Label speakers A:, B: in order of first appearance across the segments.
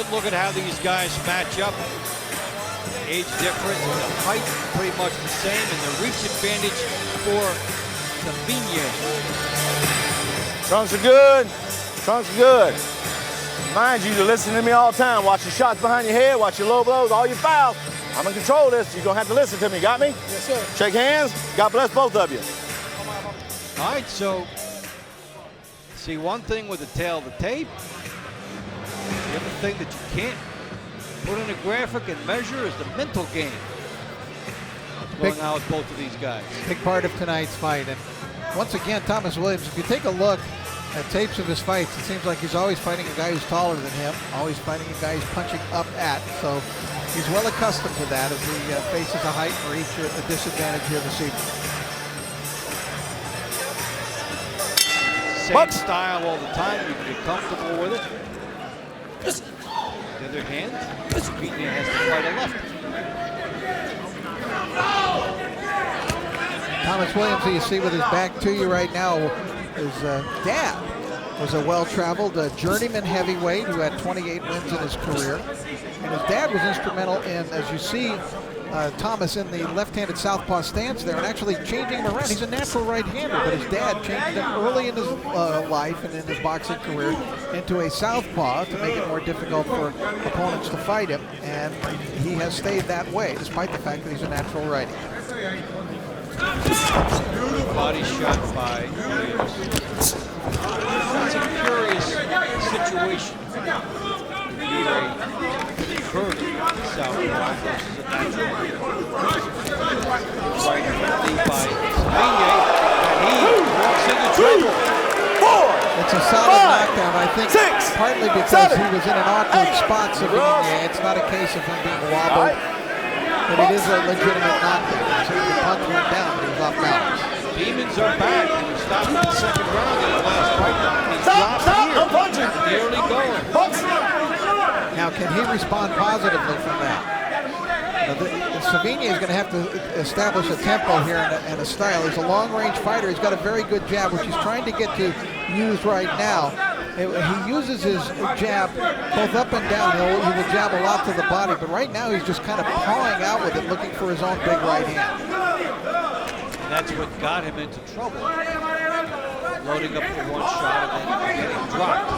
A: look at how these guys match up. Age difference, the height pretty much the same, and the reach advantage for Savigne.
B: Trunks are good. Trunks are good. Mind you to listen to me all the time. Watch your shots behind your head, watch your low blows, all your fouls. I'm gonna control this. You're gonna have to listen to me. Got me?
C: Yes, sir.
B: Shake hands. God bless both of you.
A: All right, so see, one thing with the tail of the tape, the other thing that you can't put in a graphic and measure is the mental game. What's going on with both of these guys?
C: Big part of tonight's fight. And once again, Thomas Williams, if you take a look at tapes of his fights, it seems like he's always fighting a guy who's taller than him, always fighting a guy he's punching up at. So he's well accustomed to that as he faces a height and reach a disadvantage here this evening.
A: Same style all the time. You can get comfortable with it. The other hand, Savigne has to fight a left.
C: Thomas Williams, who you see with his back to you right now, his dad was a well-traveled journeyman heavyweight who had 28 wins in his career. And his dad was instrumental in, as you see, Thomas in the left-handed southpaw stance there and actually changing him around. He's a natural right-hander, but his dad changed him early in his life and in his boxing career into a southpaw to make it more difficult for opponents to fight him. And he has stayed that way, despite the fact that he's a natural righty.
A: Body shot by Williams. It's a curious situation. Either a curved southpaw versus a natural. Right lead by Savigne, and he walks into trouble.
C: It's a solid knockdown, I think, partly because he was in an awkward spot, Savigne. It's not a case of him being wobbled, but it is a legitimate knockdown. So the punch went down, but he was off balance.
A: Demons are back. He stopped in the second round in the last fight. He's dropped here. Nearly going.
C: Now, can he respond positively from that? Savigne is going to have to establish a tempo here and a style. He's a long-range fighter. He's got a very good jab, which he's trying to get to use right now. He uses his jab both up and down. He will jab a lot to the body, but right now he's just kind of pawing out with it, looking for his own big right hand.
A: And that's what got him into trouble. Loading up for one shot and then getting dropped.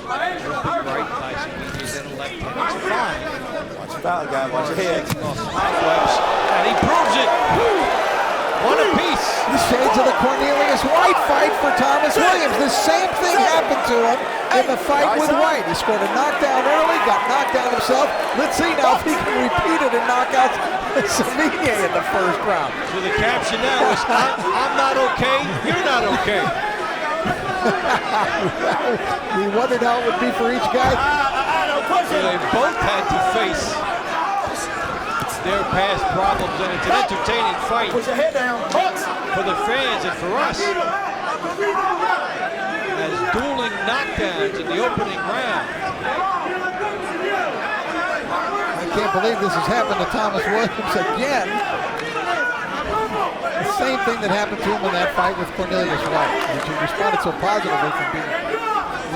A: Right by Savigne, then left hand. It's fine.
B: Watch your foul, guy. Watch your head.
A: And he proves it. One apiece.
C: The shades of the Cornelius White fight for Thomas Williams. The same thing happened to him in the fight with White. He scored a knockdown early, got knocked down himself. Let's see now if he can repeat it and knock out Savigne in the first round.
A: So the caption now is, I'm not okay, you're not okay.
C: We wondered how it would be for each guy.
A: So they both had to face their past problems, and it's an entertaining fight.
B: Put your head down.
A: For the fans and for us. As dueling knockdowns in the opening round.
C: I can't believe this has happened to Thomas Williams again. The same thing that happened to him in that fight with Cornelius White, which he responded so positively from being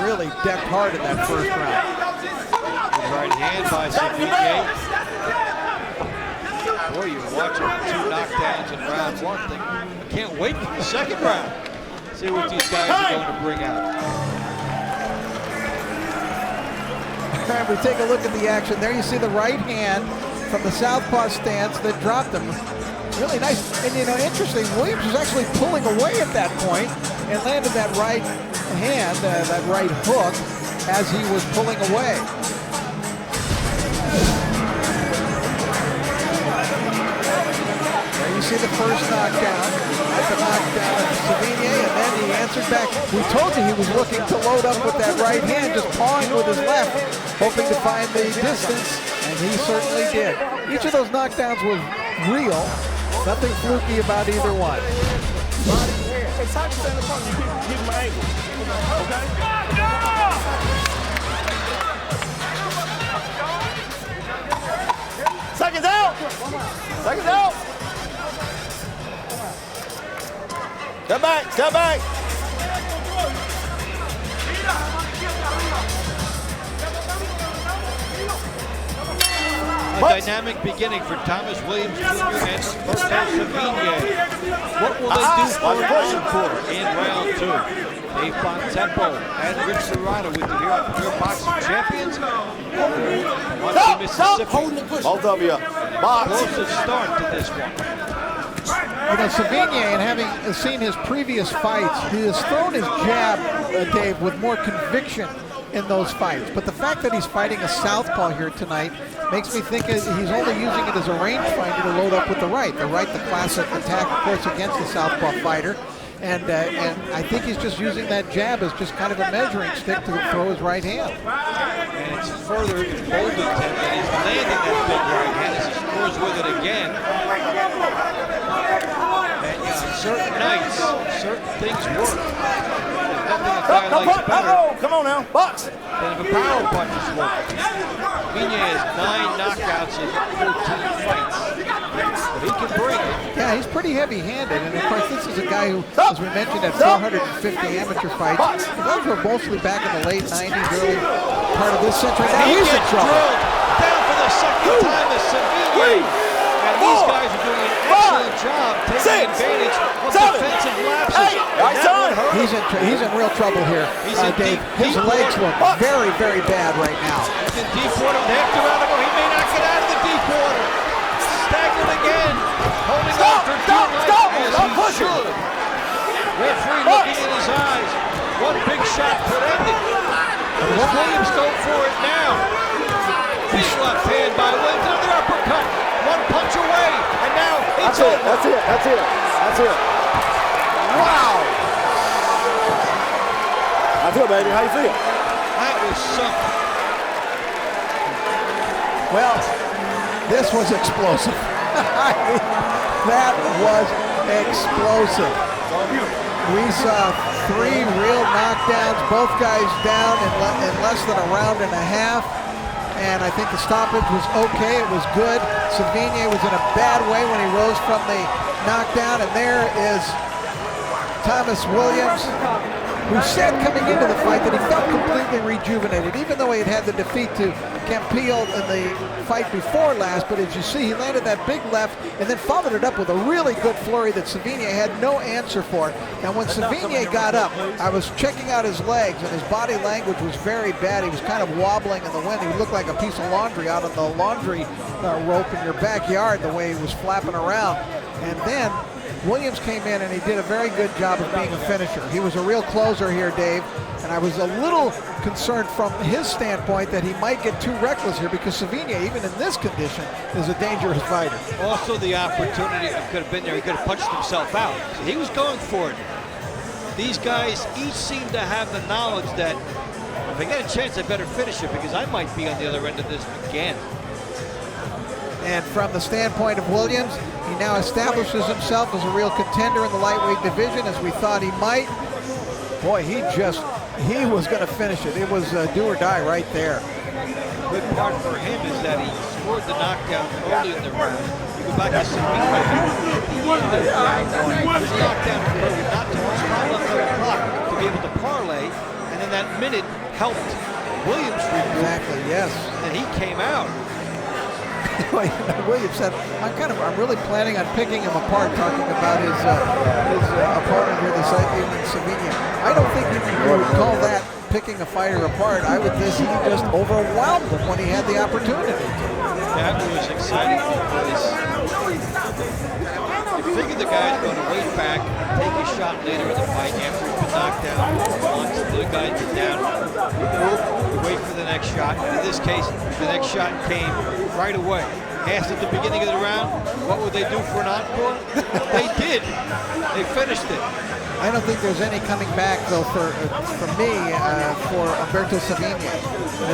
C: really decked hard in that first round.
A: Good right hand by Savigne. Boy, you're watching two knockdowns in round one. I can't wait for the second round. See what these guys are going to bring out.
C: And we take a look at the action. There you see the right hand from the southpaw stance that dropped him. Really nice. And you know, interesting, Williams was actually pulling away at that point and landed that right hand, that right hook, as he was pulling away. There you see the first knockdown. That's a knockdown of Savigne, and then he answered back. We told you he was looking to load up with that right hand, just pawing with his left, hoping to find the distance, and he certainly did. Each of those knockdowns was real. Nothing fluky about either one.
B: Hey, time to stand up front and give him an angle. Okay? Seconds out! Seconds out! Step back, step back!
A: dynamic beginning for Thomas Williams Jr. and Roberto Savigne. What will they do for an encore in round 2? Dave Bontempo and Rich Serrano with you here on Premier Boxing Champions. Muncie, Mississippi.
B: Both of you. Box.
A: Explosive start to this one.
C: You know, Savigne, and having seen his previous fights, he has thrown his jab, Dave, with more conviction in those fights. But the fact that he's fighting a southpaw here tonight makes me think he's only using it as a rangefinder to load up with the right. The right, the classic attack, of course, against the southpaw fighter. And I think he's just using that jab as just kind of a measuring stick to throw his right hand.
A: And it's further emboldened him that he's landing that big right hand as he scores with it again. And certain nights, certain things work. There's nothing a guy likes better
B: Come on now, box.
A: than if a power punch is working. Savigne has 9 knockouts in 14 fights. But he can bring it.
C: Yeah, he's pretty heavy-handed, and of course this is a guy who, as we mentioned, had 450 amateur fights. Those were mostly back in the late 90s, early part of this century. Now
A: He
C: he's in
A: gets
C: trouble.
A: drilled down for the second time as Savigne. And these guys are doing an excellent job taking advantage of defensive lapses. And that one hurt him.
C: He's in real trouble here,
A: He's in
C: Dave. His
A: deep
C: legs
A: water.
C: look very, very bad right now.
A: He's in deep water. Half around ago, he may not get out of the deep water. Stagnant again. Holding on for dear life as he should. Referee looking in his eyes. One big shot could end it. Does Williams go for it now? Big left hand by Williams. Another uppercut. One punch away. And now it's over.
B: That's it. Wow. How you feel, baby? How you feel?
A: That was something.
C: Well, this was explosive. I mean, that was explosive. We saw 3 real knockdowns, both guys down in less than a round and a half. And I think the stoppage was okay. It was good. Savigne was in a bad way when he rose from the knockdown. And there is Thomas Williams, who said coming into the fight that he felt completely rejuvenated, even though he had had the defeat to Campillo in the fight before last. But as you see, he landed that big left and then followed it up with a really good flurry that Savigne had no answer for. And when Savigne got up, I was checking out his legs, and his body language was very bad. He was kind of wobbling in the wind. He looked like a piece of laundry out on the laundry rope in your backyard, the way he was flapping around. And then Williams came in and he did a very good job of being a finisher. He was a real closer here, Dave, and I was a little concerned from his standpoint that he might get too reckless here, because Savigne, even in this condition, is a dangerous fighter.
A: Also the opportunity could have been there. He could have punched himself out. So he was going for it. These guys each seem to have the knowledge that if I get a chance, I better finish it, because I might be on the other end of this again.
C: And from the standpoint of Williams, he now establishes himself as a real contender in the lightweight division, as we thought he might. Boy, he was going to finish it. It was do or die right there.
A: The good part for him is that he scored the knockdown early in the round. You go back to Savigne at the end of round 1. His knockdown occurred with not too much time left on the clock to be able to parlay, and then that minute helped Williams regroup.
C: Exactly, yes.
A: And he came out.
C: Williams said, I'm really planning on picking him apart, talking about his opponent here this evening, Savigne. I don't think you would call that picking a fighter apart. I would think he just overwhelmed him when he had the opportunity.
A: That was exciting because you figured the guy's going to wait back, take a shot later in the fight after he's been knocked down. Once the guy's been down, you wait for the next shot. In this case, the next shot came right away. Asked at the beginning of the round, what would they do for an encore? They did. They finished it.
C: I don't think there's any coming back, though, for me, for Humberto Savigne.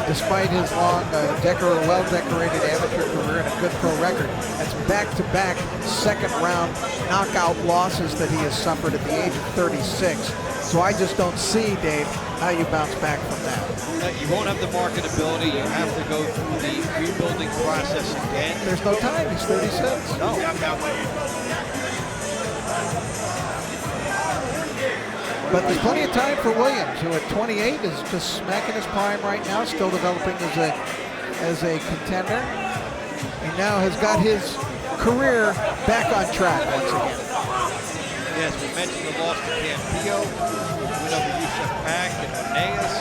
C: Despite his long, well-decorated amateur career and a good pro record, that's back-to-back second-round knockout losses that he has suffered at the age of 36. So I just don't see, Dave, how you bounce back from that.
A: You won't have the marketability. You have to go through the rebuilding process again.
C: There's no time. He's 36.
A: No.
C: But there's plenty of time for Williams, who at 28 is just smacking his prime right now, still developing as a contender. He now has got his career back on track once again.
A: Yes, we mentioned the loss to Campillo, win over Yusuf Mack and Aeneas.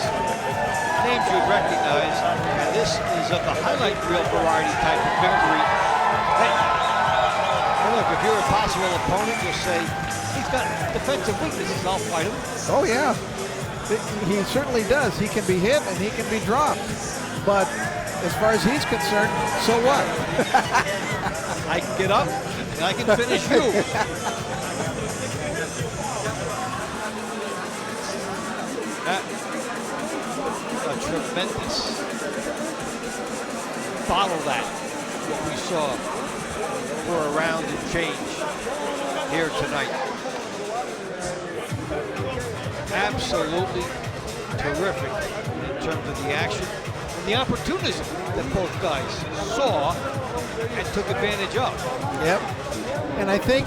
A: Names you would recognize, and this is of the highlight reel variety type of victory. Hey, look, if you're a possible opponent, you'll say, he's got defensive weaknesses, I'll fight him.
C: Oh, yeah. He certainly does. He can be hit and he can be dropped. But as far as he's concerned, so what?
A: I can get up and I can finish you. A tremendous bottle that what we saw for a round and change here tonight. Absolutely terrific in terms of the action and the opportunism that both guys saw and took advantage of.
C: Yep. And I think,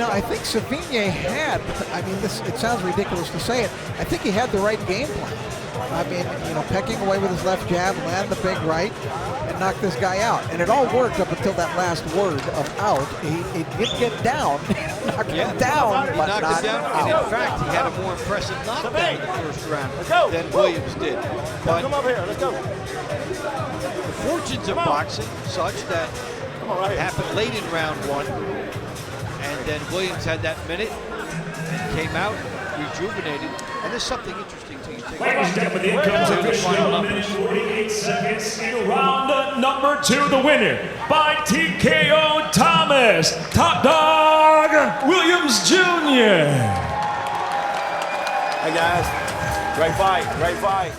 C: I think Savigne had, it sounds ridiculous to say it, I think he had the right game plan. I mean, pecking away with his left jab, land the big right, and knock this guy out. And it all worked up until that last word of out. He did get down, knocked him down, but
A: knocked
C: not
A: him down.
C: out.
A: And in fact, he had a more impressive knockdown in the first round than Williams did. But
B: Come over here, let's go.
A: the fortunes of boxing such that it happened late in round one, and then Williams had that minute and came out rejuvenated. And there's something interesting to you.
D: Ladies and gentlemen, the incomes official 1 minute 48 seconds in round number 2. The winner by TKO Thomas, Top Dog Williams Jr.
B: Hey guys, great fight, great fight.